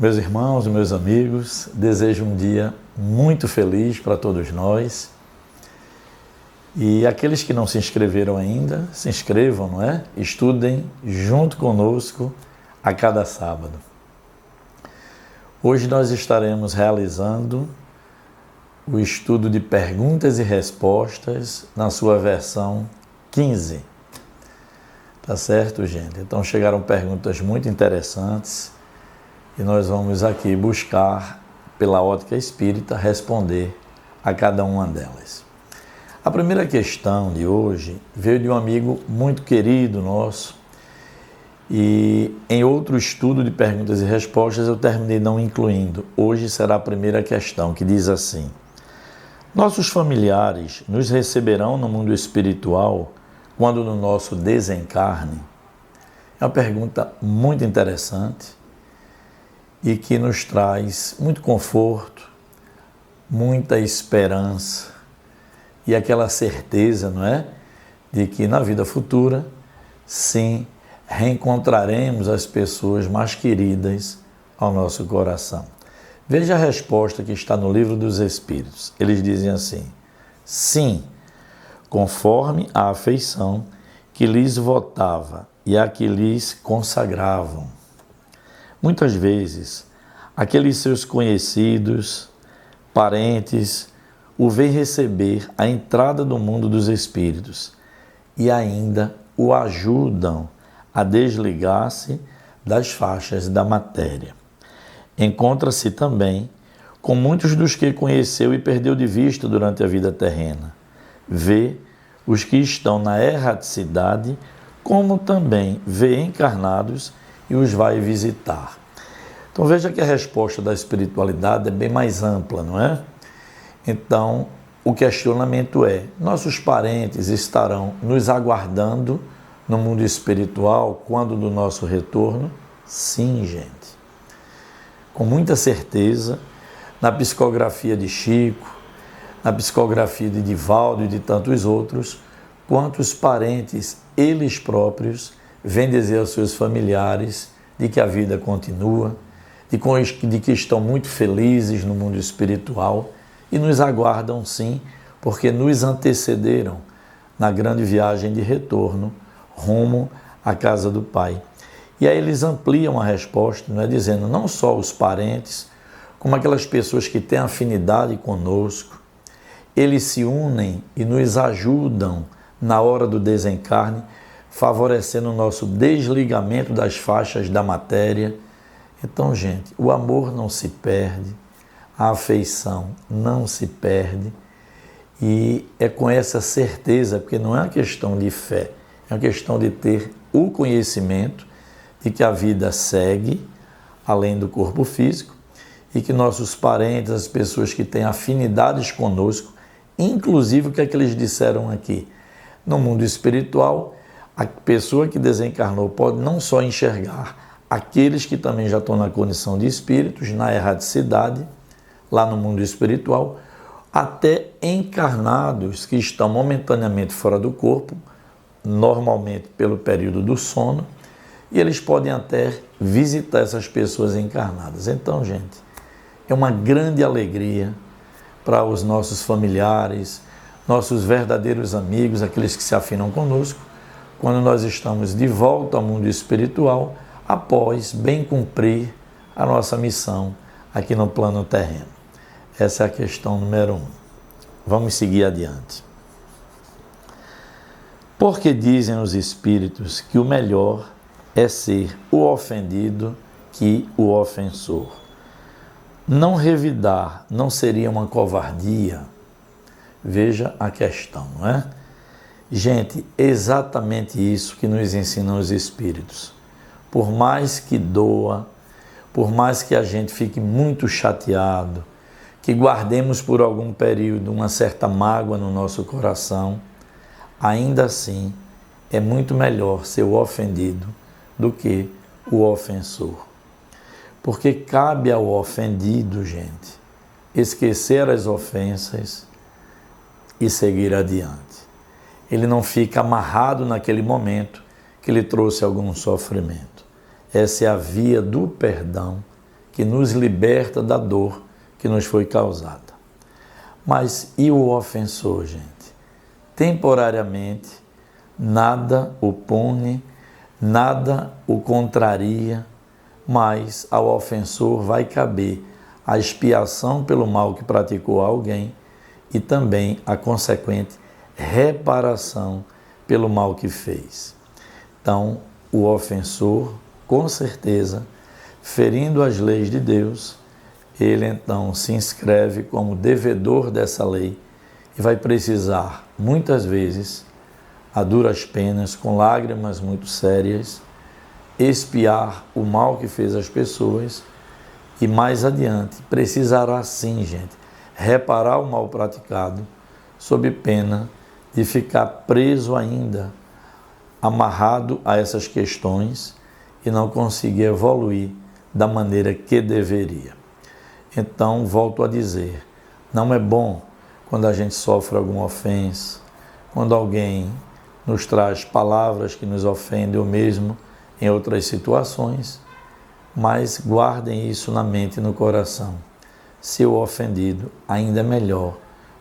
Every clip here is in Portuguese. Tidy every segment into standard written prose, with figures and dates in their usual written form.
Meus irmãos, meus amigos, desejo um dia muito feliz para todos nós. E aqueles que não se inscreveram ainda, se inscrevam, não é? Estudem junto conosco a cada sábado. Hoje nós estaremos realizando o estudo de perguntas e respostas na sua versão 15. Tá certo, gente? Então chegaram perguntas muito interessantes e nós vamos aqui buscar, pela ótica espírita, responder a cada uma delas. A primeira questão de hoje veio de um amigo muito querido nosso e em outro estudo de perguntas e respostas eu terminei não incluindo. Hoje será a primeira questão, que diz assim: nossos familiares nos receberão no mundo espiritual quando no nosso desencarne? É uma pergunta muito interessante e que nos traz muito conforto, muita esperança e aquela certeza, não é? De que na vida futura, sim, reencontraremos as pessoas mais queridas ao nosso coração. Veja a resposta que está no Livro dos Espíritos. Eles dizem assim: sim, conforme a afeição que lhes votava e a que lhes consagravam. Muitas vezes, aqueles seus conhecidos, parentes, o veem receber a entrada do mundo dos espíritos e ainda o ajudam a desligar-se das faixas da matéria. Encontra-se também com muitos dos que conheceu e perdeu de vista durante a vida terrena. Vê os que estão na erraticidade, como também vê encarnados e os vai visitar. Então veja que a resposta da espiritualidade é bem mais ampla, não é? Então o questionamento é: nossos parentes estarão nos aguardando no mundo espiritual quando do nosso retorno? Sim, gente. Com muita certeza, na psicografia de Chico, na psicografia de Divaldo e de tantos outros, quantos parentes eles próprios vêm dizer aos seus familiares de que a vida continua, de que estão muito felizes no mundo espiritual e nos aguardam sim, porque nos antecederam na grande viagem de retorno rumo à casa do Pai. E aí eles ampliam a resposta, não é? Dizendo não só os parentes, como aquelas pessoas que têm afinidade conosco, eles se unem e nos ajudam na hora do desencarne, favorecendo o nosso desligamento das faixas da matéria. Então, gente, o amor não se perde, a afeição não se perde, e é com essa certeza, porque não é uma questão de fé, é uma questão de ter o conhecimento de que a vida segue além do corpo físico e que nossos parentes, as pessoas que têm afinidades conosco, inclusive o que é que eles disseram aqui, no mundo espiritual, a pessoa que desencarnou pode não só enxergar aqueles que também já estão na condição de espíritos, na erraticidade, lá no mundo espiritual, até encarnados que estão momentaneamente fora do corpo, normalmente pelo período do sono, e eles podem até visitar essas pessoas encarnadas. Então, gente, é uma grande alegria para os nossos familiares, nossos verdadeiros amigos, aqueles que se afinam conosco, quando nós estamos de volta ao mundo espiritual, após bem cumprir a nossa missão aqui no plano terreno. Essa é a questão número 1. Vamos seguir adiante. Porque dizem os espíritos que o melhor é ser o ofendido que o ofensor. Não revidar não seria uma covardia? Veja a questão, não é? Gente, exatamente isso que nos ensinam os espíritos. Por mais que doa, por mais que a gente fique muito chateado, que guardemos por algum período uma certa mágoa no nosso coração, ainda assim é muito melhor ser o ofendido do que o ofensor. Porque cabe ao ofendido, gente, esquecer as ofensas e seguir adiante. Ele não fica amarrado naquele momento que lhe trouxe algum sofrimento. Essa é a via do perdão que nos liberta da dor que nos foi causada. Mas e o ofensor, gente? Temporariamente, nada o pune, nada o contraria, mas ao ofensor vai caber a expiação pelo mal que praticou a alguém e também a consequente reparação pelo mal que fez. Então, o ofensor, com certeza, ferindo as leis de Deus, ele então se inscreve como devedor dessa lei e vai precisar, muitas vezes, a duras penas, com lágrimas muito sérias, expiar o mal que fez às pessoas e mais adiante precisará sim, gente, reparar o mal praticado sob pena de ficar preso ainda, amarrado a essas questões e não conseguir evoluir da maneira que deveria. Então, volto a dizer, não é bom quando a gente sofre alguma ofensa, quando alguém nos traz palavras que nos ofendem ou mesmo em outras situações, mas guardem isso na mente e no coração. Ser o ofendido ainda é melhor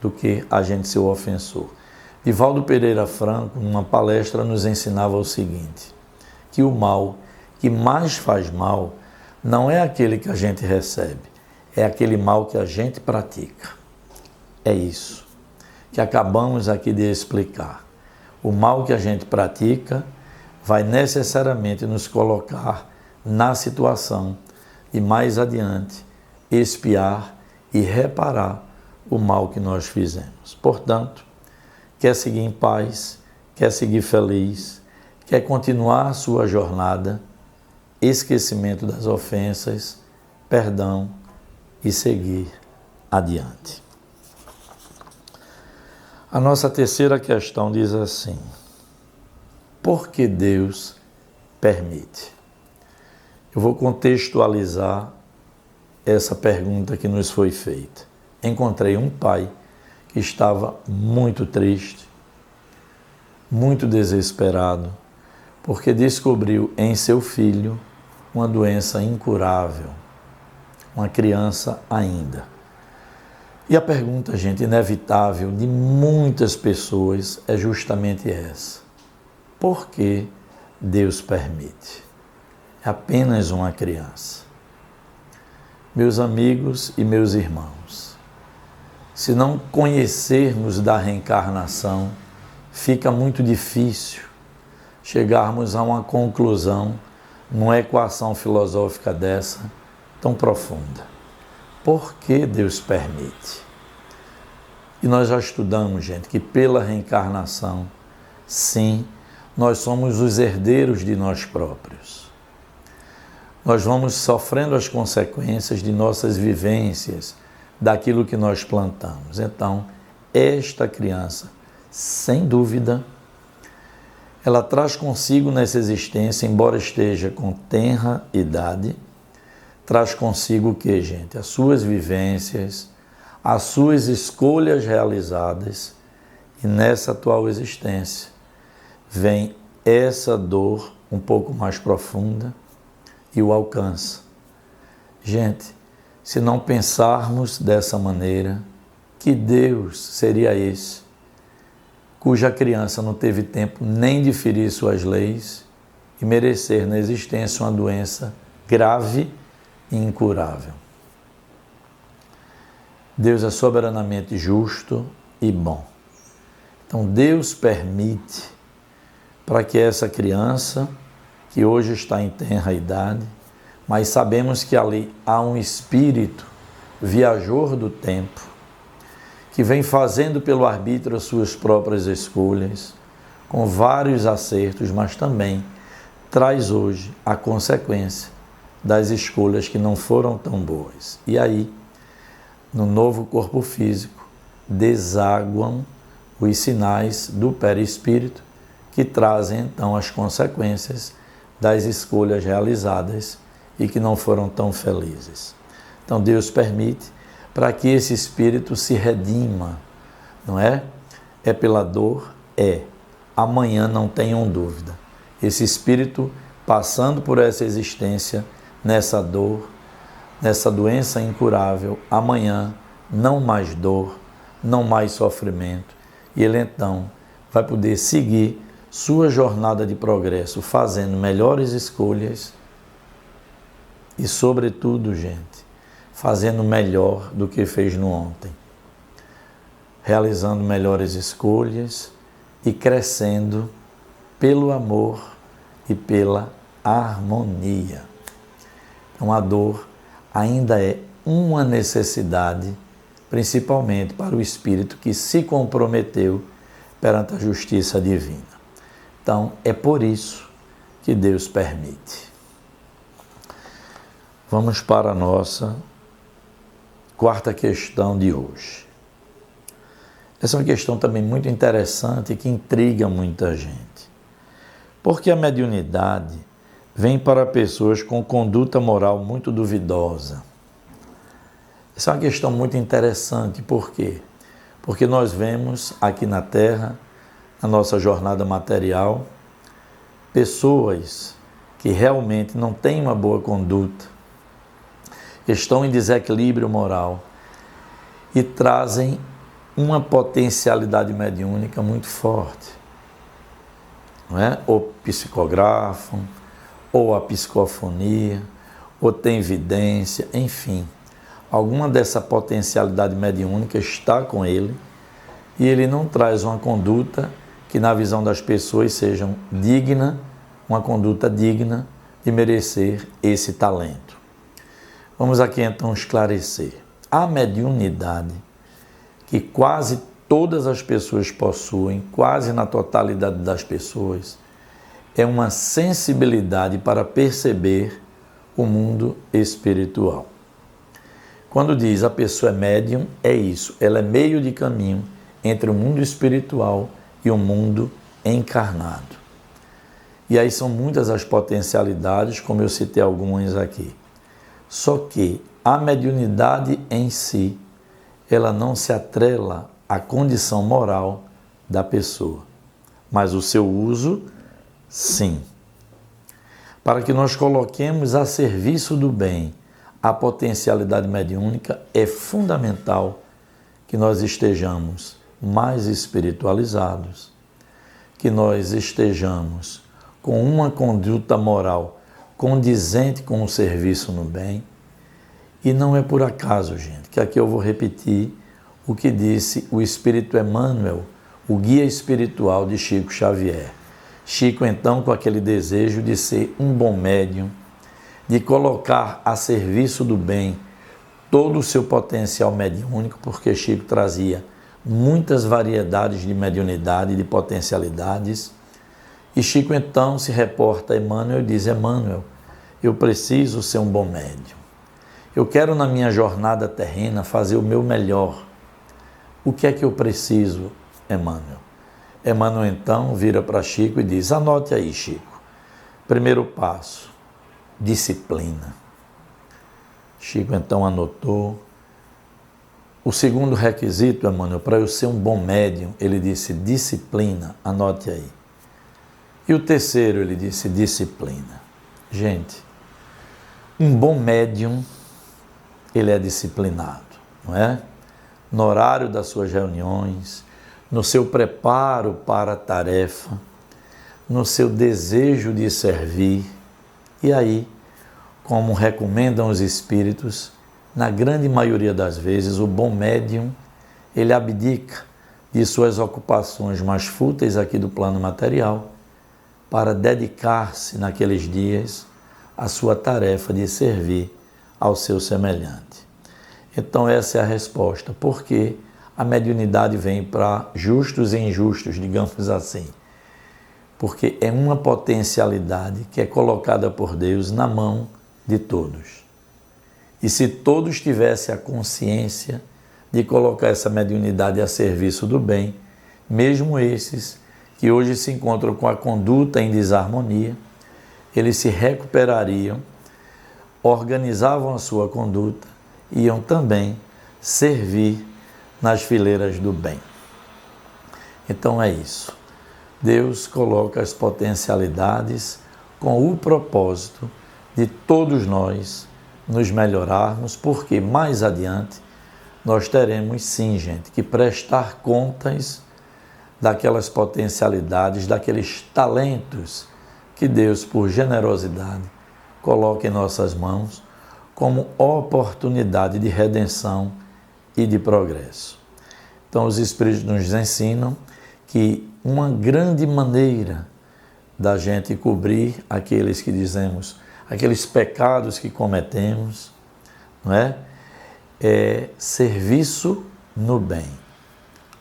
do que a gente ser o ofensor. Divaldo Pereira Franco, numa palestra, nos ensinava o seguinte, que o mal que mais faz mal não é aquele que a gente recebe, é aquele mal que a gente pratica. É isso que acabamos aqui de explicar. O mal que a gente pratica vai necessariamente nos colocar na situação de mais adiante expiar e reparar o mal que nós fizemos. Portanto, quer seguir em paz, quer seguir feliz, quer continuar a sua jornada, esquecimento das ofensas, perdão e seguir adiante. A nossa terceira questão diz assim: por que Deus permite? Eu vou contextualizar essa pergunta que nos foi feita. Encontrei um pai que estava muito triste, muito desesperado, porque descobriu em seu filho uma doença incurável, uma criança ainda. E a pergunta, gente, inevitável de muitas pessoas é justamente essa: por que Deus permite? É apenas uma criança. Meus amigos e meus irmãos, se não conhecermos da reencarnação, fica muito difícil chegarmos a uma conclusão numa equação filosófica dessa tão profunda. Por que Deus permite? E nós já estudamos, gente, que pela reencarnação, sim, nós somos os herdeiros de nós próprios. Nós vamos sofrendo as consequências de nossas vivências, daquilo que nós plantamos. Então, esta criança, sem dúvida, ela traz consigo nessa existência, embora esteja com tenra idade, traz consigo o que, gente? As suas vivências, as suas escolhas realizadas, e nessa atual existência vem essa dor um pouco mais profunda e o alcança. Gente, se não pensarmos dessa maneira, que Deus seria esse, cuja criança não teve tempo nem de ferir suas leis e merecer na existência uma doença grave e incurável? Deus é soberanamente justo e bom. Então Deus permite para que essa criança, que hoje está em tenra idade, mas sabemos que ali há um espírito viajor do tempo, que vem fazendo pelo arbítrio as suas próprias escolhas, com vários acertos, mas também traz hoje a consequência das escolhas que não foram tão boas. E aí, no novo corpo físico, desaguam os sinais do perispírito, que trazem então as consequências das escolhas realizadas e que não foram tão felizes. Então Deus permite para que esse espírito se redima, não é? É pela dor? É. Amanhã não tenham dúvida. Esse espírito passando por essa existência, nessa dor, nessa doença incurável, amanhã não mais dor, não mais sofrimento, e ele então vai poder seguir sua jornada de progresso, fazendo melhores escolhas e, sobretudo, gente, fazendo melhor do que fez no ontem, realizando melhores escolhas e crescendo pelo amor e pela harmonia. Então, a dor ainda é uma necessidade, principalmente para o espírito que se comprometeu perante a justiça divina. Então, é por isso que Deus permite. Vamos para a nossa quarta questão de hoje. Essa é uma questão também muito interessante e que intriga muita gente. Porque a mediunidade vem para pessoas com conduta moral muito duvidosa. Essa é uma questão muito interessante. Por quê? Porque nós vemos aqui na Terra, na nossa jornada material, pessoas que realmente não têm uma boa conduta, estão em desequilíbrio moral e trazem uma potencialidade mediúnica muito forte, não é? Ou psicografam, ou a psicofonia, ou tem vidência, enfim. Alguma dessa potencialidade mediúnica está com ele e ele não traz uma conduta que na visão das pessoas seja digna, uma conduta digna de merecer esse talento. Vamos aqui então esclarecer. A mediunidade, que quase todas as pessoas possuem, quase na totalidade das pessoas, é uma sensibilidade para perceber o mundo espiritual. Quando diz a pessoa é médium, é isso, ela é meio de caminho entre o mundo espiritual e o mundo encarnado. E aí são muitas as potencialidades, como eu citei algumas aqui. Só que a mediunidade em si, ela não se atrela à condição moral da pessoa, mas o seu uso, sim. Para que nós coloquemos a serviço do bem a potencialidade mediúnica, é fundamental que nós estejamos mais espiritualizados, que nós estejamos com uma conduta moral condizente com o serviço no bem. E não é por acaso, gente, que aqui eu vou repetir o que disse o Espírito Emmanuel, o guia espiritual de Chico Xavier. Chico, então, com aquele desejo de ser um bom médium, de colocar a serviço do bem todo o seu potencial mediúnico, porque Chico trazia muitas variedades de mediunidade e de potencialidades. E Chico, então, se reporta a Emmanuel e diz: Emmanuel, eu preciso ser um bom médium. Eu quero, na minha jornada terrena, fazer o meu melhor. O que é que eu preciso, Emmanuel? Emmanuel, então, vira para Chico e diz: anote aí, Chico. Primeiro passo, disciplina. Chico, então, anotou. O segundo requisito, Emmanuel, para eu ser um bom médium, ele disse disciplina, anote aí. E o terceiro, ele disse disciplina. Gente, um bom médium, ele é disciplinado, não é? No horário das suas reuniões, no seu preparo para a tarefa, no seu desejo de servir. E aí, como recomendam os espíritos, na grande maioria das vezes, o bom médium, ele abdica de suas ocupações mais fúteis aqui do plano material para dedicar-se naqueles dias à sua tarefa de servir ao seu semelhante. Então essa é a resposta, porque a mediunidade vem para justos e injustos, digamos assim, porque é uma potencialidade que é colocada por Deus na mão de todos. E se todos tivessem a consciência de colocar essa mediunidade a serviço do bem, mesmo esses que hoje se encontram com a conduta em desarmonia, eles se recuperariam, organizavam a sua conduta e iam também servir nas fileiras do bem. Então é isso. Deus coloca as potencialidades com o propósito de todos nós nos melhorarmos, porque mais adiante nós teremos sim, gente, que prestar contas daquelas potencialidades, daqueles talentos que Deus, por generosidade, coloca em nossas mãos como oportunidade de redenção e de progresso. Então, os Espíritos nos ensinam que uma grande maneira da gente cobrir aqueles que dizemos, aqueles pecados que cometemos, não é? É serviço no bem,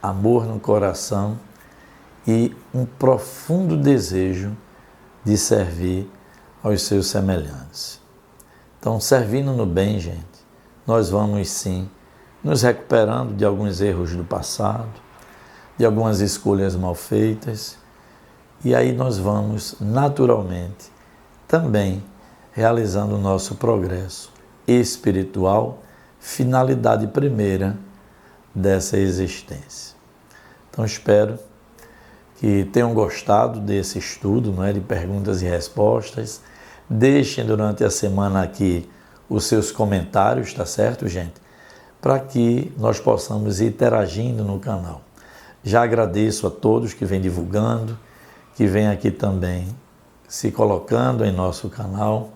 amor no coração e um profundo desejo de servir aos seus semelhantes. Então, servindo no bem, gente, nós vamos sim nos recuperando de alguns erros do passado, de algumas escolhas mal feitas, e aí nós vamos naturalmente também realizando o nosso progresso espiritual, finalidade primeira dessa existência. Então, espero que tenham gostado desse estudo, não é, de perguntas e respostas. Deixem durante a semana aqui os seus comentários, tá certo, gente? Para que nós possamos ir interagindo no canal. Já agradeço a todos que vêm divulgando, que vêm aqui também se colocando em nosso canal.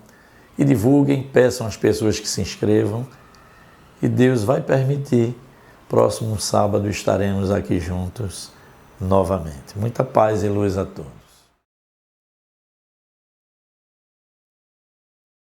E divulguem, peçam às pessoas que se inscrevam. E Deus vai permitir, próximo sábado estaremos aqui juntos novamente. Muita paz e luz a todos.